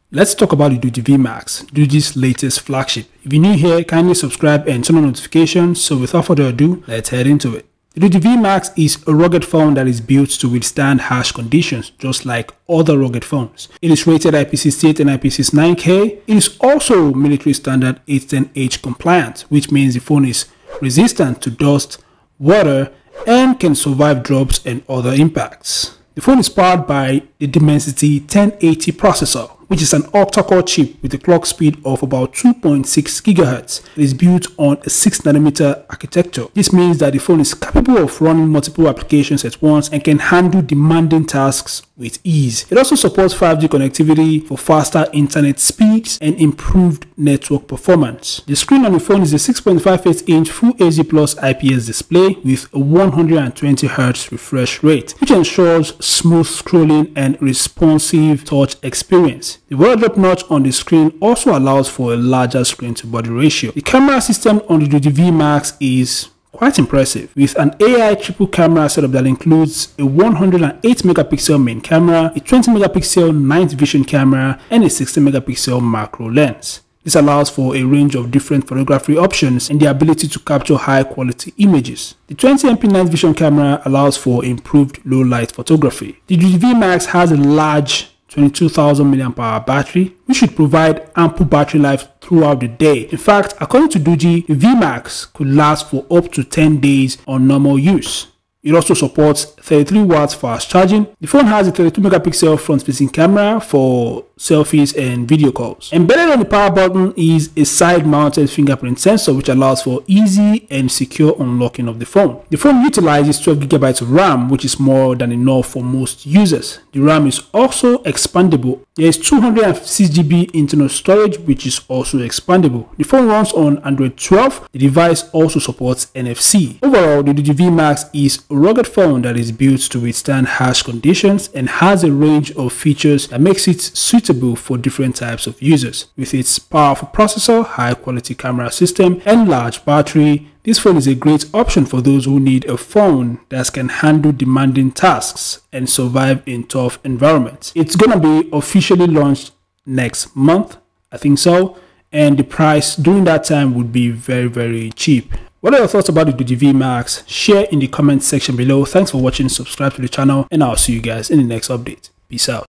Let's talk about the Doogee V Max, Doogee's latest flagship. If you're new here, kindly subscribe and turn on notifications. So without further ado, let's head into it. The Doogee V Max is a rugged phone that is built to withstand harsh conditions, just like other rugged phones. It is rated IP68 and IP69K. It is also military standard 810H compliant, which means the phone is resistant to dust, water, and can survive drops and other impacts. The phone is powered by the Dimensity 1080 processor, which is an octa-core chip with a clock speed of about 2.6 GHz. It is built on a 6nm architecture. This means that the phone is capable of running multiple applications at once and can handle demanding tasks with ease. It also supports 5G connectivity for faster internet speeds and improved network performance. The screen on the phone is a 6.58-inch Full HD Plus IPS display with a 120Hz refresh rate, which ensures smooth scrolling and responsive touch experience. The word-drop notch on the screen also allows for a larger screen-to-body ratio. The camera system on the Doogee V Max is quite impressive, with an AI triple camera setup that includes a 108-megapixel main camera, a 20-megapixel night vision camera, and a 60-megapixel macro lens. This allows for a range of different photography options and the ability to capture high-quality images. The 20MP night vision camera allows for improved low-light photography. The Doogee V Max has a large 22,000 mAh battery, which should provide ample battery life throughout the day. In fact, according to Doogee, the V Max could last for up to 10 days on normal use. It also supports 33 watts fast charging. The phone has a 32-megapixel front-facing camera for selfies and video calls. Embedded on the power button is a side-mounted fingerprint sensor, which allows for easy and secure unlocking of the phone. The phone utilizes 12GB of RAM, which is more than enough for most users. The RAM is also expandable. There is 256GB internal storage, which is also expandable. The phone runs on Android 12. The device also supports NFC. Overall, the Doogee V Max is a rugged phone that is built to withstand harsh conditions and has a range of features that makes it suitable for different types of users. With its powerful processor, high-quality camera system, and large battery, this phone is a great option for those who need a phone that can handle demanding tasks and survive in tough environments. It's gonna be officially launched next month, I think so, and the price during that time would be very cheap. What are your thoughts about the Doogee V Max? Share in the comment section below. Thanks for watching, subscribe to the channel, and I'll see you guys in the next update. Peace out.